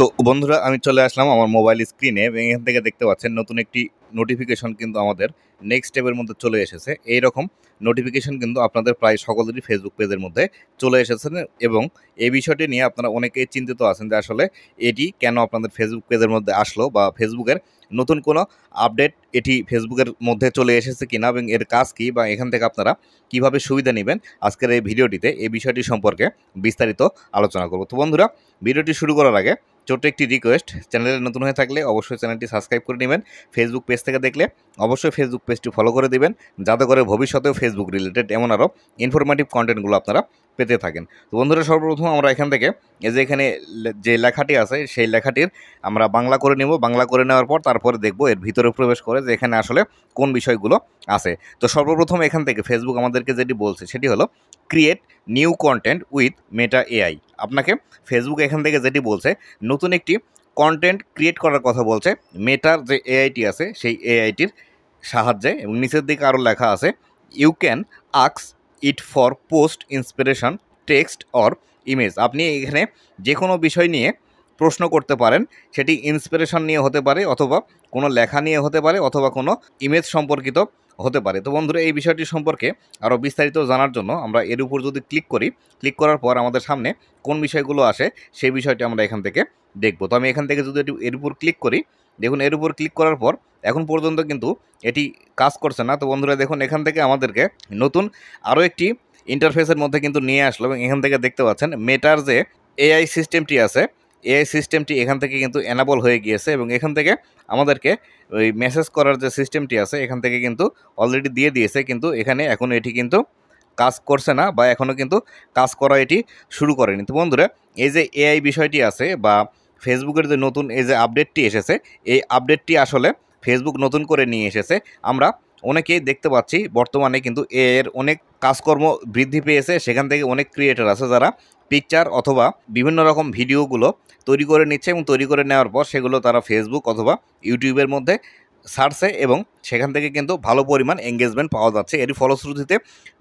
তো বন্ধুরা আমি চলে আসলাম আমার মোবাইল স্ক্রিনে এবং এখান থেকে দেখতে পাচ্ছেন নতুন একটি নোটিফিকেশন কিন্তু আমাদের নেক্সট স্টেপের মধ্যে চলে এসেছে। এই রকম নোটিফিকেশন কিন্তু আপনাদের প্রায় সকলেরই ফেসবুক পেজের মধ্যে চলে এসেছে এবং এই বিষয়টি নিয়ে আপনারা অনেকেই চিন্তিত আছেন যে আসলে এটি কেন আপনাদের ফেসবুক পেজের মধ্যে আসলো বা ফেসবুকের নতুন কোনো আপডেট এটি ফেসবুকের মধ্যে চলে এসেছে কিনা এবং এর কাজ কী বা এখান থেকে আপনারা কিভাবে সুবিধা নেবেন আজকের এই ভিডিওটিতে এই বিষয়টি সম্পর্কে বিস্তারিত আলোচনা করব। তো বন্ধুরা ভিডিওটি শুরু করার আগে ছোট্ট একটি রিকোয়েস্ট, চ্যানেলে নতুন হয়ে থাকলে অবশ্যই চ্যানেলটি সাবস্ক্রাইব করে নেবেন। ফেসবুক পেজ থেকে দেখলে অবশ্যই ফেসবুক পেজটি ফলো করে দিবেন, যাতে করে ভবিষ্যতেও ফেসবুক রিলেটেড এমন আরও ইনফরমেটিভ কন্টেন্টগুলো আপনারা পেতে থাকেন। তো বন্ধুরা সর্বপ্রথম আমরা এখান থেকে এই যে এখানে যে লেখাটি আছে সেই লেখাটির আমরা বাংলা করে নেব। বাংলা করে নেওয়ার পর তারপরে দেখব এর ভিতরে প্রবেশ করে যে এখানে আসলে কোন বিষয়গুলো আছে। তো সর্বপ্রথম এখান থেকে ফেসবুক আমাদেরকে যেটি বলছে সেটি হলো create new content with Meta AI. আপনাকে ফেসবুক এখান থেকে যেটি বলছে নতুন একটি কন্টেন্ট ক্রিয়েট করার কথা বলছে মেটার যে এআইটি আছে সেই এআইটির সাহায্যে, এবং নিচের দিকে আরও লেখা আছে you can ask it for post inspiration text or image. আপনি এখানে যে কোনো বিষয় নিয়ে প্রশ্ন করতে পারেন, সেটি ইন্সপিরেশন নিয়ে হতে পারে অথবা কোনো লেখা নিয়ে হতে পারে অথবা কোনো ইমেজ সম্পর্কিত হতে পারে। তো বন্ধুরা এই বিষয়টি সম্পর্কে আরও বিস্তারিত জানার জন্য আমরা এর উপর যদি ক্লিক করার পর আমাদের সামনে কোন বিষয়গুলো আসে সেই বিষয়টি আমরা এখান থেকে দেখব। তো আমি এখান থেকে যদি এর উপর ক্লিক করি, দেখুন এর উপর ক্লিক করার পর এখন পর্যন্ত কিন্তু এটি কাজ করছে না। তো বন্ধুরা দেখুন এখান থেকে আমাদেরকে নতুন আরও একটি ইন্টারফেসের মধ্যে কিন্তু নিয়ে আসলো এবং এখান থেকে দেখতে পাচ্ছেন মেটার যে এআই সিস্টেমটি আছে এআই সিস্টেমটি এখান থেকে কিন্তু এনাবল হয়ে গিয়েছে এবং এখান থেকে আমাদেরকে ওই মেসেজ করার যে সিস্টেমটি আছে এখান থেকে কিন্তু অলরেডি দিয়ে দিয়েছে, কিন্তু এখানে এখন এটি কিন্তু কাজ করছে না বা এখনও কিন্তু কাজ করা এটি শুরু করেনি। তো বন্ধুরা এই যে এআই বিষয়টি আছে বা ফেসবুকের যে নতুন এই যে আপডেটটি এসেছে, এই আপডেটটি আসলে ফেসবুক নতুন করে নিয়ে এসেছে। আমরা অনেকেই দেখতে পাচ্ছি বর্তমানে কিন্তু এর অনেক কাজকর্ম বৃদ্ধি পেয়েছে। সেখান থেকে অনেক ক্রিয়েটর আছে যারা পিকচার অথবা বিভিন্ন রকম ভিডিওগুলো তৈরি করে নিচ্ছে এবং তৈরি করে নেওয়ার পর সেগুলো তারা ফেসবুক অথবা ইউটিউবের মধ্যে ছাড়ছে এবং সেখান থেকে কিন্তু ভালো পরিমাণ এঙ্গেজমেন্ট পাওয়া যাচ্ছে। এরই ফলশ্রুতিতে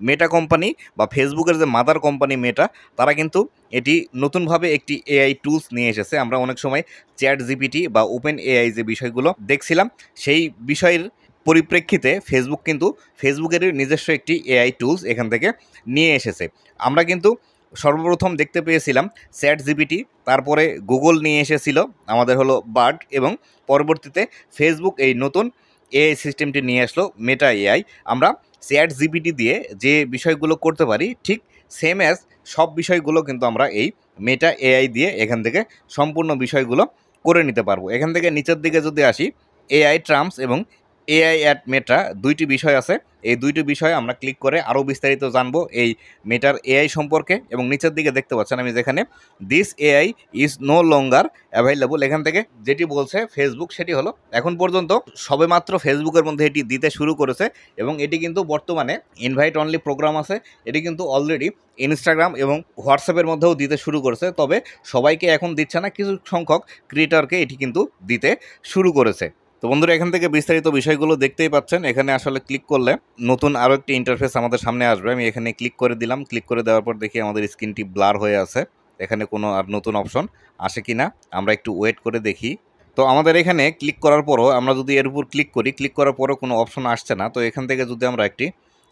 মেটা কোম্পানি বা ফেসবুকের যে মাদার কোম্পানি মেটা, তারা কিন্তু এটি নতুনভাবে একটি এআই টুলস নিয়ে এসেছে। আমরা অনেক সময় চ্যাট জিপিটি বা ওপেন এআই যে বিষয়গুলো দেখছিলাম, সেই বিষয়ের পরিপ্রেক্ষিতে ফেসবুক কিন্তু ফেসবুকের নিজস্ব একটি এআই টুলস এখান থেকে নিয়ে এসেছে। আমরা কিন্তু সর্বপ্রথম দেখতে পেয়েছিলাম চ্যাট জিপিটি, তারপরে গুগল নিয়ে এসেছিল আমাদের হলো বার্ড, এবং পরবর্তীতে ফেসবুক এই নতুন এআই সিস্টেমটি নিয়ে আসলো মেটা এআই। আমরা চ্যাট জিপিটি দিয়ে যে বিষয়গুলো করতে পারি ঠিক সেম অ্যাজ সব বিষয়গুলো কিন্তু আমরা এই মেটা এআই দিয়ে এখান থেকে সম্পূর্ণ বিষয়গুলো করে নিতে পারবো। এখান থেকে নিচের দিকে যদি আসি, এআই ট্রাম্পস এবং এআই অ্যাট মেটা দুইটি বিষয় আছে। এই দুইটি বিষয়ে আমরা ক্লিক করে আরও বিস্তারিত জানবো এই মেটার এআই সম্পর্কে। এবং নিচের দিকে দেখতে পাচ্ছেন আমি যেখানে this AI is no longer available, এখান থেকে যেটি বলছে ফেসবুক সেটি হলো এখন পর্যন্ত সবেমাত্র ফেসবুকের মধ্যে এটি দিতে শুরু করেছে এবং এটি কিন্তু বর্তমানে ইনভাইট অনলি প্রোগ্রাম আছে। এটি কিন্তু অলরেডি ইনস্টাগ্রাম এবং হোয়াটসঅ্যাপের মধ্যেও দিতে শুরু করেছে, তবে সবাইকে এখন দিচ্ছে না, কিছু সংখ্যক ক্রিয়েটরকে এটি কিন্তু দিতে শুরু করেছে। তো বন্ধুরা এখান থেকে বিস্তারিত বিষয়গুলো দেখতেই পাচ্ছেন। এখানে আসলে ক্লিক করলে নতুন আরও একটি ইন্টারফেস আমাদের সামনে আসবে। আমি এখানে ক্লিক করে দিলাম। ক্লিক করে দেওয়ার পর দেখি আমাদের স্ক্রিনটি ব্লার হয়ে আছে। এখানে কোনো আর নতুন অপশন আসে কি না আমরা একটু ওয়েট করে দেখি। তো আমাদের এখানে ক্লিক করার পরও আমরা যদি এর উপর ক্লিক করি, ক্লিক করার পরও কোনো অপশন আসছে না। তো এখান থেকে যদি আমরা একটি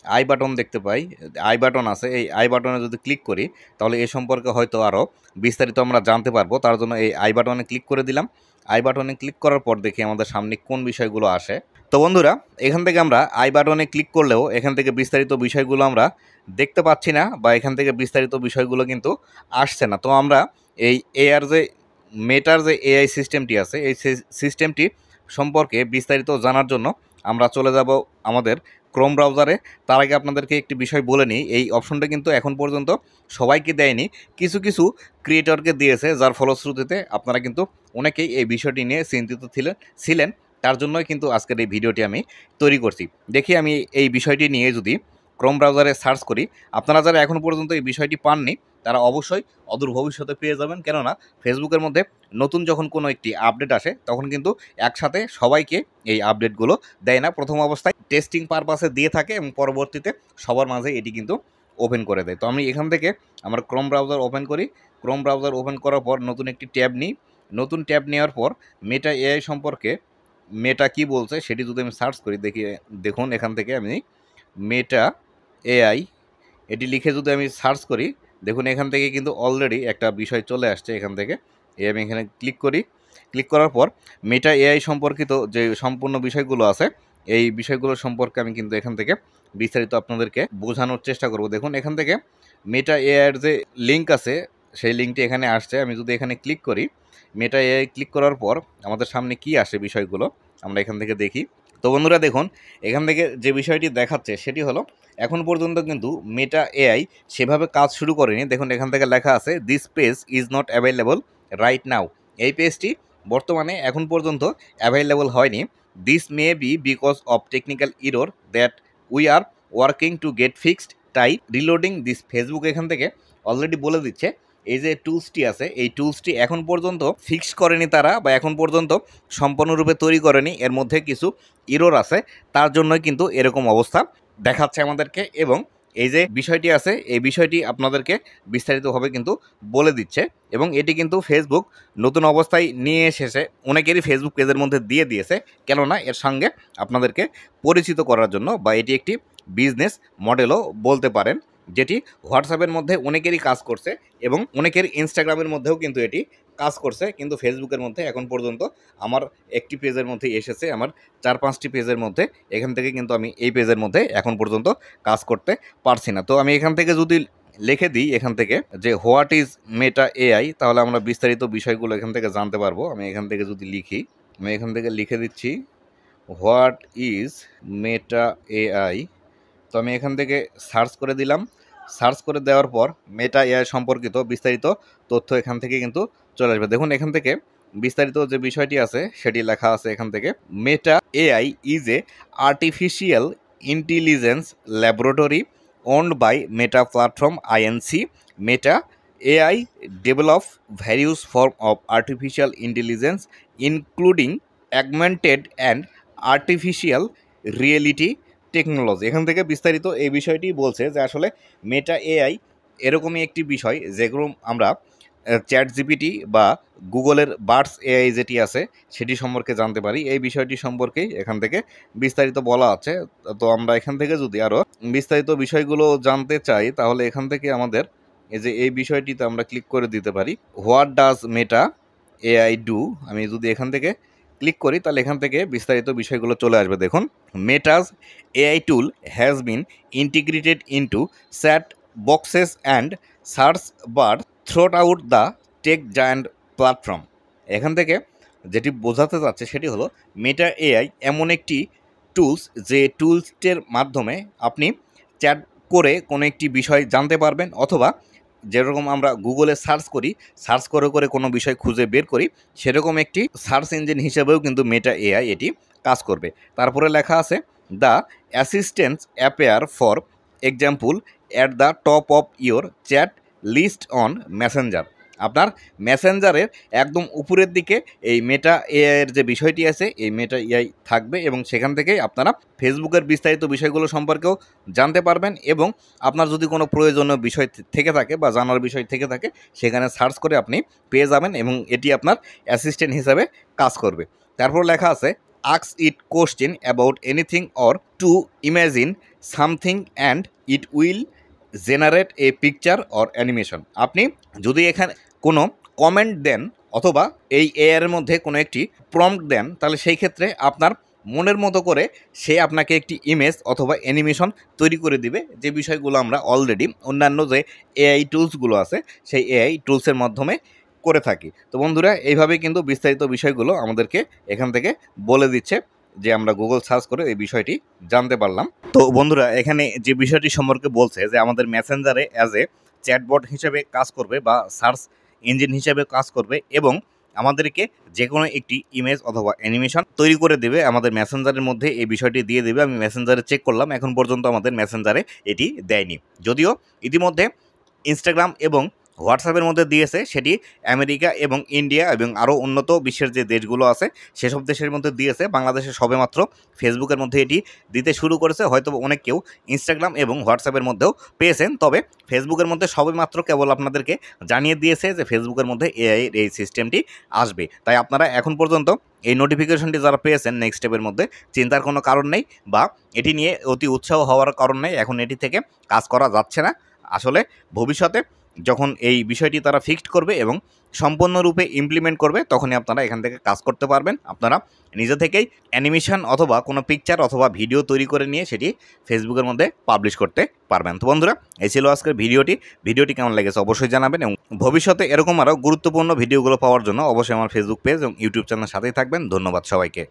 আই বাটন দেখতে পাই, আই বাটন আছে, এই আই বাটনে যদি ক্লিক করি তাহলে এ সম্পর্কে হয়তো আরও বিস্তারিত আমরা জানতে পারবো। তার জন্য এই আই বাটনে ক্লিক করে দিলাম। আই বাটনে ক্লিক করার পর দেখি আমাদের সামনে কোন বিষয়গুলো আসে। তো বন্ধুরা এখান থেকে আমরা আই বাটনে ক্লিক করলেও এখান থেকে বিস্তারিত বিষয়গুলো আমরা দেখতে পাচ্ছি না বা এখান থেকে বিস্তারিত বিষয়গুলো কিন্তু আসছে না। তো আমরা এই এআর যে মেটার যে এআই সিস্টেমটি আছে এই সিস্টেমটি সম্পর্কে বিস্তারিত জানার জন্য আমরা চলে যাব আমাদের ক্রোম ব্রাউজারে। তার আগে আপনাদেরকে একটি বিষয় বলে নিই, এই অপশনটা কিন্তু এখন পর্যন্ত সবাইকে দেয়নি, কিছু কিছু ক্রিয়েটরকে দিয়েছে, যার ফলশ্রুতিতে আপনারা কিন্তু অনেকেই এই বিষয়টি নিয়ে চিন্তিত ছিলেন। তার জন্যই কিন্তু আজকের এই ভিডিওটি আমি তৈরি করছি। দেখি আমি এই বিষয়টি নিয়ে যদি ক্রোম ব্রাউজারে সার্চ করি, আপনারা যারা এখন পর্যন্ত এই বিষয়টি পাননি তারা অবশ্যই অদূর ভবিষ্যতে পেয়ে যাবেন। কেননা ফেসবুকের মধ্যে নতুন যখন কোনো একটি আপডেট আসে তখন কিন্তু একসাথে সবাইকে এই আপডেটগুলো দেয় না, প্রথম অবস্থায় টেস্টিং পারপাসে দিয়ে থাকে এবং পরবর্তীতে সবার মাঝে এটি কিন্তু ওপেন করে দেয়। তো আমি এখান থেকে আমার ক্রোম ব্রাউজার ওপেন করি। ক্রোম ব্রাউজার ওপেন করার পর নতুন একটি ট্যাব নিই। নতুন ট্যাব নেওয়ার পর মেটা এআই সম্পর্কে মেটা কি বলছে সেটি যদি আমি সার্চ করি দেখুন এখান থেকে আমি মেটা এআই এটি লিখে যদি আমি সার্চ করি, দেখুন এখান থেকে কিন্তু অলরেডি একটা বিষয় চলে আসছে। এখান থেকে আমি এখানে ক্লিক করি, ক্লিক করার পর মেটা এআই সম্পর্কিত যে সম্পূর্ণ বিষয়গুলো আছে এই বিষয়গুলো সম্পর্কে আমি কিন্তু এখান থেকে বিস্তারিত আপনাদেরকে বোঝানোর চেষ্টা করব। দেখুন এখান থেকে মেটা এআইয়ের যে লিঙ্ক আছে সেই লিঙ্কটি এখানে আসছে। আমি যদি এখানে ক্লিক করি, মেটা এআই ক্লিক করার পর আমাদের সামনে কি আসে বিষয়গুলো আমরা এখান থেকে দেখি। তো বন্ধুরা দেখুন এখান থেকে যে বিষয়টি দেখাচ্ছে সেটি হলো এখন পর্যন্ত কিন্তু মেটা এআই সেভাবে কাজ শুরু করেনি। দেখুন এখান থেকে লেখা আছে this page is not available right now. এই পেজটি বর্তমানে এখন পর্যন্ত অ্যাভেলেবল হয়নি। This may be because of technical error that we are working to get fixed try reloading this. Facebook এখান থেকে অলরেডি বলে দিচ্ছে এই যে টুলসটি আছে এই টুলসটি এখন পর্যন্ত ফিক্স করেনি তারা, বা এখন পর্যন্ত সম্পূর্ণরূপে তৈরি করেনি, এর মধ্যে কিছু ইরর আছে, তার জন্যই কিন্তু এরকম অবস্থা দেখাচ্ছে আমাদেরকে। এবং এই যে বিষয়টি আছে এই বিষয়টি আপনাদেরকে বিস্তারিতভাবে কিন্তু বলে দিচ্ছে। এবং এটি কিন্তু ফেসবুক নতুন অবস্থায় নিয়ে এসেছে, অনেকেরই ফেসবুক পেজের মধ্যে দিয়ে দিয়েছে, কেননা এর সঙ্গে আপনাদেরকে পরিচিত করার জন্য, বা এটি একটি বিজনেস মডেলও বলতে পারেন, যেটি হোয়াটসঅ্যাপের মধ্যে অনেকেরই কাজ করছে এবং অনেকের ইনস্টাগ্রামের মধ্যেও কিন্তু এটি কাজ করছে, কিন্তু ফেসবুকের মধ্যে এখন পর্যন্ত আমার একটি পেজের মধ্যে এসেছে, আমার 4-5টি পেজের মধ্যে। এখান থেকে কিন্তু আমি এই পেজের মধ্যে এখন পর্যন্ত কাজ করতে পারছি না। তো আমি এখান থেকে যদি লিখে দিই এখান থেকে যে হোয়াট ইজ মেটা এআই, তাহলে আমরা বিস্তারিত বিষয়গুলো এখান থেকে জানতে পারবো। আমি এখান থেকে যদি লিখি, আমি এখান থেকে লিখে দিচ্ছি হোয়াট ইজ মেটা এআই। তো আমি এখান থেকে সার্চ করে দিলাম। সার্চ করে দেওয়ার পর মেটা এআই সম্পর্কিত বিস্তারিত তথ্য এখান থেকে কিন্তু চলে আসবে। দেখুন এখান থেকে বিস্তারিত যে বিষয়টি আছে সেটি লেখা আছে এখান থেকে Meta AI is a artificial intelligence laboratory owned by Meta platform Inc. Meta AI develop various form of artificial intelligence including augmented and artificial reality technology. এখান থেকে বিস্তারিত এই বিষয়টি বলছে যে আসলে মেটা এআই এরকমই একটি বিষয় যেগুলো আমরা চ্যাট জিপিটি বা গুগলের বার্ডস এআই যেটি আছে সেটি সম্পর্কে জানতে পারি। এই বিষয়টি সম্পর্কেই এখান থেকে বিস্তারিত বলা আছে। তো আমরা এখান থেকে যদি আরও বিস্তারিত বিষয়গুলো জানতে চাই তাহলে এখান থেকে আমাদের এই বিষয়টিতে আমরা ক্লিক করে দিতে পারি what does Meta AI do. আমি যদি এখান থেকে ক্লিক করি তাহলে এখান থেকে বিস্তারিত বিষয়গুলো চলে আসবে। দেখুন Meta's AI tool has been integrated into chat boxes and search bar throughout the tech giant platform. এখান থেকে যেটি বোঝাতে চাচ্ছে সেটি হলো মেটা এআই এমন একটি টুলস যে টুলসটির মাধ্যমে আপনি চ্যাট করে কোনো একটি বিষয় জানতে পারবেন, অথবা যেরকম আমরা গুগলে সার্চ করি, সার্চ করে করে কোনো বিষয় খুঁজে বের করি, সেরকম একটি সার্চ ইঞ্জিন হিসেবেও কিন্তু মেটা এআই এটি কাজ করবে। তারপরে লেখা আছে the assistance appear for example at the top of your chat list on Messenger. আপনার মেসেঞ্জারের একদম উপরের দিকে এই মেটা এআইয়ের যে বিষয়টি আছে এই মেটা এআই থাকবে, এবং সেখান থেকেই আপনারা ফেসবুকের বিস্তারিত বিষয়গুলো সম্পর্কেও জানতে পারবেন। এবং আপনার যদি কোনো প্রয়োজনীয় বিষয় থেকে থাকে বা জানার বিষয় থেকে থাকে সেখানে সার্চ করে আপনি পেয়ে যাবেন, এবং এটি আপনার অ্যাসিস্ট্যান্ট হিসাবে কাজ করবে। তারপর লেখা আছে ask it question about anything or two imagine something and it will generate a picture or animation. আপনি যদি এখানে কোনো কমেন্ট দেন অথবা এই এআইয়ের মধ্যে কোনো একটি প্রম্পট দেন, তাহলে সেই ক্ষেত্রে আপনার মনের মতো করে সে আপনাকে একটি ইমেজ অথবা অ্যানিমেশন তৈরি করে দিবে, যে বিষয়গুলো আমরা অলরেডি অন্যান্য যে এআই টুলসগুলো আছে সেই এআই টুলসের মাধ্যমে করে থাকি। তো বন্ধুরা এইভাবে কিন্তু বিস্তারিত বিষয়গুলো আমাদেরকে এখান থেকে বলে দিচ্ছে, যে আমরা গুগল সার্চ করে এই বিষয়টি জানতে পারলাম। তো বন্ধুরা এখানে যে বিষয়টি সম্পর্কে বলছে যে আমাদের মেসেঞ্জারে অ্যাজ এ চ্যাটবট হিসেবে কাজ করবে বা সার্চ ইঞ্জিন হিসেবে কাজ করবে, এবং আমাদেরকে যে কোনো একটি ইমেজ অথবা অ্যানিমেশন তৈরি করে দেবে আমাদের মেসেঞ্জারের মধ্যে, এই বিষয়টি দিয়ে দেবে। আমি মেসেঞ্জারে চেক করলাম, এখন পর্যন্ত আমাদের মেসেঞ্জারে এটি দেয়নি, যদিও ইতিমধ্যে ইনস্টাগ্রাম এবং হোয়াটসঅ্যাপের মধ্যে দিয়েছে সেটি আমেরিকা এবং ইন্ডিয়া এবং আরও উন্নত বিশ্বের যে দেশগুলো আছে সেসব দেশের মধ্যে দিয়েছে। বাংলাদেশে সবেমাত্র ফেসবুকের মধ্যে এটি দিতে শুরু করেছে। হয়তো অনেক কেউ ইনস্টাগ্রাম এবং হোয়াটসঅ্যাপের মধ্যেও পেয়েছেন, তবে ফেসবুকের মধ্যে সবেমাত্র কেবল আপনাদেরকে জানিয়ে দিয়েছে যে ফেসবুকের মধ্যে এআই এই সিস্টেমটি আসবে। তাই আপনারা এখন পর্যন্ত এই নোটিফিকেশনটি যারা পেয়েছেন নেক্সট স্টেপের মধ্যে, চিন্তার কোনো কারণ নেই বা এটি নিয়ে অতি উৎসাহ হওয়ার কারণ নেই। এখন এটি থেকে কাজ করা যাচ্ছে না। আসলে ভবিষ্যতে যখন এই বিষয়টি তারা ফিক্সড করবে এবং সম্পূর্ণরূপে ইমপ্লিমেন্ট করবে, তখনই আপনারা এখান থেকে কাজ করতে পারবেন। আপনারা নিজে থেকেই অ্যানিমেশন অথবা কোনো পিকচার অথবা ভিডিও তৈরি করে নিয়ে সেটি ফেসবুকের মধ্যে পাবলিশ করতে পারবেন। তো বন্ধুরা, এই ছিল আজকের ভিডিওটি কেমন লেগেছে অবশ্যই জানাবেন এবং ভবিষ্যতে এরকম আরও গুরুত্বপূর্ণ ভিডিওগুলো পাওয়ার জন্য অবশ্যই আমার ফেসবুক পেজ এবং ইউটিউব চ্যানেলের সাথেই থাকবেন। ধন্যবাদ সবাইকে।